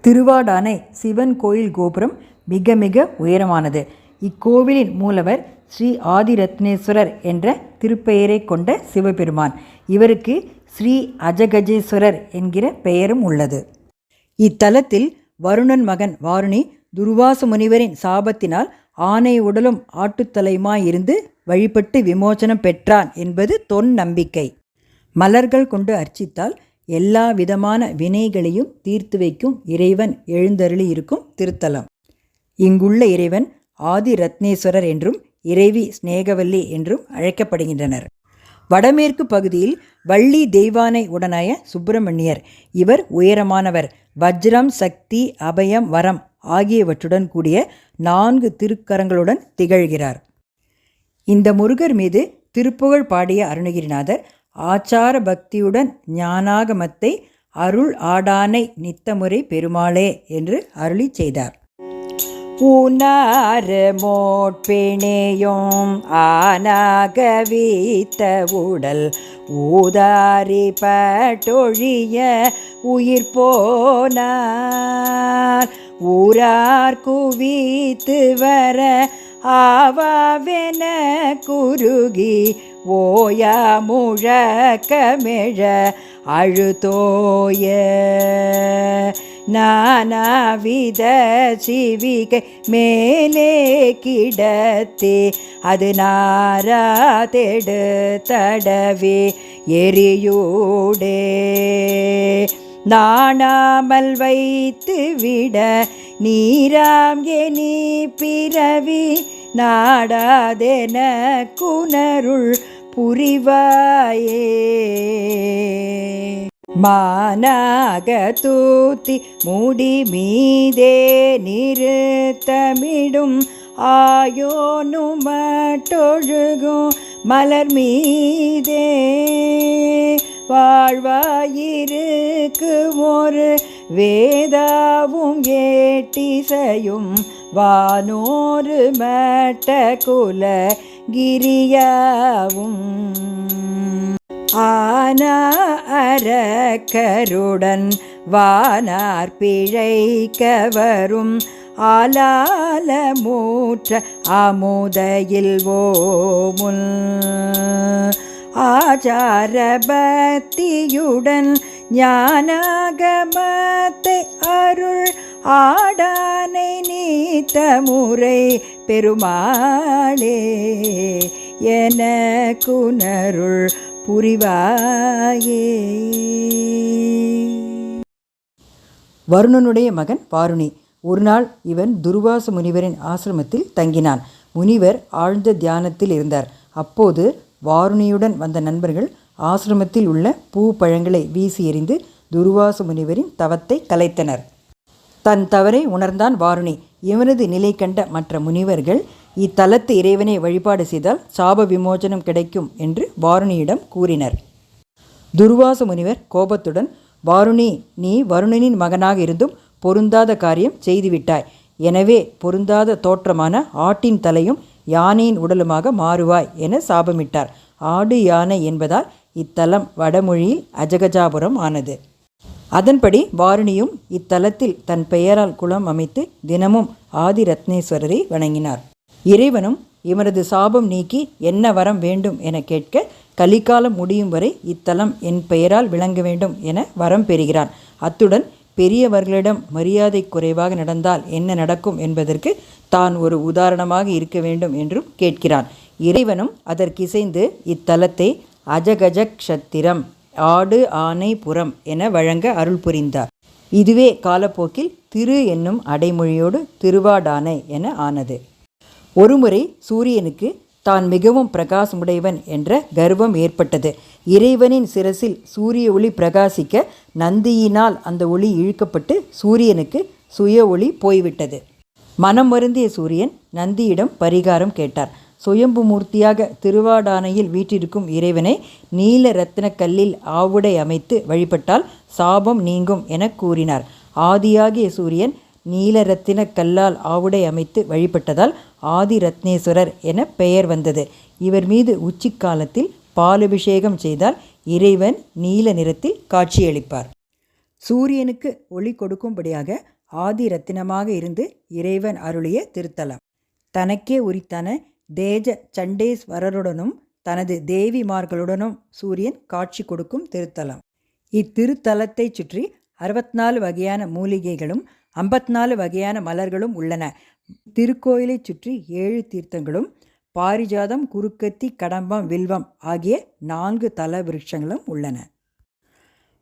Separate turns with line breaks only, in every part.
திருவாடானை சிவன் கோயில் கோபுரம் மிக மிக உயரமானது. இக்கோவிலின் மூலவர் ஸ்ரீ ஆதிரத்னேஸ்வரர் என்ற திருப்பெயரை கொண்ட சிவபெருமான். இவருக்கு ஸ்ரீ அஜகஜேஸ்வரர் என்கிற பெயரும் உள்ளது. இத்தலத்தில் வருணன் மகன் வாருணி துர்வாச முனிவரின் சாபத்தினால் ஆனை உடலும் ஆட்டுத்தலையுமாயிருந்து வழிபட்டு விமோசனம் பெற்றான் என்பது தொன் நம்பிக்கை. மலர்கள் கொண்டு அர்ச்சித்தால் எல்லா விதமான வினைகளையும் தீர்த்து வைக்கும் இறைவன் எழுந்தருளி இருக்கும் திருத்தலம். இங்குள்ள இறைவன் ஆதிரத்னேஸ்வரர் என்றும் இறைவி ஸ்நேகவல்லி என்றும் அழைக்கப்படுகின்றனர். வடமேற்கு பகுதியில் வள்ளி தெய்வானை உடனாய சுப்பிரமணியர். இவர் உயரமானவர். வஜ்ரம், சக்தி, அபயம், வரம் ஆகியவற்றுடன் கூடிய 4 திருக்கரங்களுடன் திகழ்கிறார். இந்த முருகர் மீது திருப்புகழ் பாடிய அருணகிரிநாதர் ஆச்சார பக்தியுடன் ஞானாகமத்தை அருள் ஆடானை நித்தமுறை பெருமாளே என்று அருளி செய்தார். ஊனாறு மோட்பிணையும் ஆனாக வீத்த உடல் ஊதாரி பட்டொழிய உயிர் போனார் ஊரார் குவித்து வர ஆவாவென குருகி ஓயா முழக்கமெழ அழுதோய நானாவித சிவிகை மேலே கிடத்தே அது நாராதெடு தடவே எரியூடே நாணாமல் வைத்து விட நீராம் எனி பிறவி நாடாதென குணருள் புரிவாயே மானாக தூத்தி மூடி மீதே நிறுத்தமிடும் ஆயோனுமட்டொழுகும் மலர் மீதே வாழ்வாயிருக்கு ஒரு வேதாவும் ஏட்டிசையும் வானோரு மட்ட குல கிரியாவும் ஆனா அரக்கருடன் வானார் பிழைக்க வரும் ஆலால மூற்ற அமுதையில் ஓமுல் ஆச்சார பக்தியுடன் ஞானாகமத்தை அருள் ஆடானை நீத்த முறை பெருமாளே என குணருள் புரிவாயே. வருணனுடைய மகன் வாருணி. ஒரு நாள் இவன் துர்வாச முனிவரின் ஆசிரமத்தில் தங்கினான். முனிவர் ஆழ்ந்த தியானத்தில் இருந்தார். அப்போது வாருணியுடன் வந்த நண்பர்கள் ஆசிரமத்தில் உள்ள பூ பழங்களை வீசி எறிந்து துர்வாச முனிவரின் தவத்தை கலைத்தனர். தன் தவறை உணர்ந்தான் வாருணி. இவனது நிலை கண்ட மற்ற முனிவர்கள் இத்தலத்து இறைவனை வழிபாடு செய்தால் சாப விமோசனம் கிடைக்கும் என்று வாருணியிடம் கூறினர். துர்வாச முனிவர் கோபத்துடன், வாருணி, நீ வருணனின் மகனாக இருந்தும் பொருந்தாத காரியம் செய்துவிட்டாய். எனவே பொருந்தாத தோற்றமான ஆட்டின் தலையும் யானையின் உடலுமாக மாறுவாய் என சாபமிட்டார். ஆடு யானை என்பதால் இத்தலம் வடமொழியில் அஜகஜாபுரம் ஆனது. அதன்படி வாருணியும் இத்தலத்தில் தன் பெயரால் குளம் அமைத்து தினமும் ஆதிரத்னேஸ்வரரை வணங்கினார். இறைவனும் இவரது சாபம் நீக்கி என்ன வரம் வேண்டும் என கேட்க, கலிகாலம் முடியும் வரை இத்தலம் என் பெயரால் விளங்க வேண்டும் என வரம் பெறுகிறான். அத்துடன் பெரியவர்களிடம் மரியாதை குறைவாக நடந்தால் என்ன நடக்கும் என்பதற்கு தான் ஒரு உதாரணமாக இருக்க வேண்டும் என்றும் கேட்கிறான். இறைவனும் அதற்கிசைந்து இத்தலத்தை அஜகஜக்ஷத்திரம் ஆடு ஆனை புறம் என வழங்க அருள் புரிந்தார். இதுவே காலப்போக்கில் திரு என்னும் அடைமொழியோடு திருவாடானை என ஆனது. ஒருமுறை சூரியனுக்கு தான் மிகவும் பிரகாசமுடையவன் என்ற கர்வம் ஏற்பட்டது. இறைவனின் சிரசில் சூரிய ஒளி பிரகாசிக்க நந்தியினால் அந்த ஒளி இழுக்கப்பட்டு சூரியனுக்கு சுய ஒளி போய்விட்டது. மனம் வருந்திய சூரியன் நந்தியிடம் பரிகாரம் கேட்டார். சுயம்பு மூர்த்தியாக திருவாடானையில் வீற்றிருக்கும் இறைவனை நீல இரத்தின கல்லில் ஆவுடை அமைத்து வழிபட்டால் சாபம் நீங்கும் என கூறினார். ஆதியாகிய சூரியன் நீல இரத்தின கல்லால் ஆவுடை அமைத்து வழிபட்டதால் ஆதிரத்னேஸ்வரர் என பெயர் வந்தது. இவர் மீது உச்சிக்காலத்தில் பாலபிஷேகம் செய்தால் இறைவன் நீல நிறத்தில் காட்சியளிப்பார். சூரியனுக்கு ஒளி கொடுக்கும்படியாக ஆதி ரத்தினமாக இருந்து இறைவன் அருளிய திருத்தலம். தனக்கே உரித்தான தேஜ சண்டேஸ்வரருடனும் தனது தேவிமார்களுடனும் சூரியன் காட்சி கொடுக்கும் திருத்தலம். இத்திருத்தலத்தை சுற்றி 64 வகையான மூலிகைகளும் 54 வகையான மலர்களும் உள்ளன. திருக்கோயிலை சுற்றி 7 தீர்த்தங்களும் பாரிஜாதம், குருக்கத்தி, கடம்பம், வில்வம் ஆகிய 4 தல விருட்சங்களும் உள்ளன.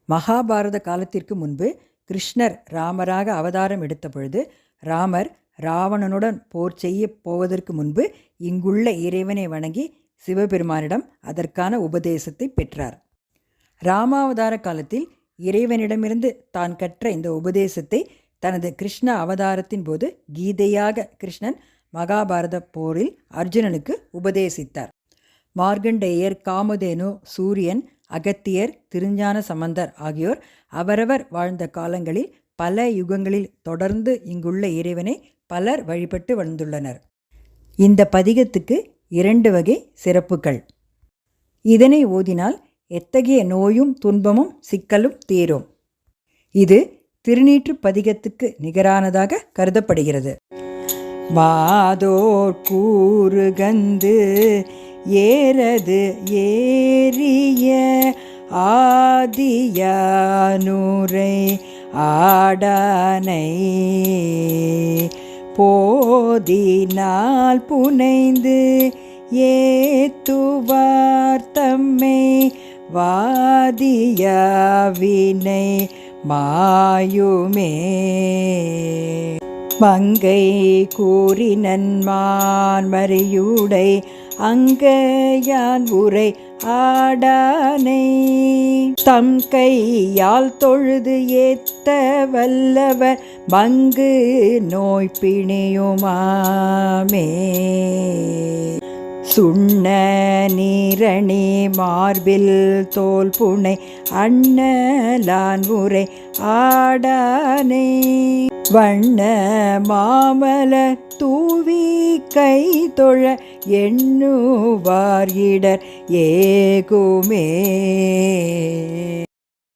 மகாபாரத காலத்திற்கு முன்பு கிருஷ்ணர் ராமராக அவதாரம் எடுத்த பொழுது ராமர் ராவணனுடன் போர் செய்ய போவதற்கு முன்பு இங்குள்ள இறைவனை வணங்கி சிவபெருமானிடம் அதற்கான உபதேசத்தை பெற்றார். ராமாவதார காலத்தில் இறைவனிடமிருந்து தான் கற்ற இந்த உபதேசத்தை தனது கிருஷ்ண அவதாரத்தின் போது கீதையாக கிருஷ்ணன் மகாபாரத போரில் அர்ஜுனனுக்கு உபதேசித்தார். மார்கண்டேயர், காமதேனு, சூரியன், அகத்தியர், திருஞான சம்பந்தர் ஆகியோர் அவரவர் வாழ்ந்த காலங்களில் பல யுகங்களில் தொடர்ந்து இங்குள்ள இறைவனை பலர் வழிபட்டு வந்துள்ளனர். இந்த பதிகத்துக்கு 2 வகை சிறப்புகள். இதனை ஓதினால் எத்தகைய நோயும் துன்பமும் சிக்கலும் தீரும். இது திருநீற்று பதிகத்துக்கு நிகரானதாக கருதப்படுகிறது. மாதோர் கூறுகந்து ஏறது ஏறிய ஆதியானூரை ஆடானை போதினால் புனைந்து ஏத்துவார் தம்மை வாதியாவினை மாயுமே. மங்கை கூறினன்மான் மறியுடை அங்கையான் உரை ஆடானை தம் கையால் தொழுது ஏத்த வல்லவர் மங்கு நோய் பிணியுமாமே. சுண்ண நீரணி மார்பில் தோல் புனை அண்ணலான் உரை ஆடானை வண்ண மாமல தூவி கை தொழ எண்ணுவார் இடர் ஏகுமே.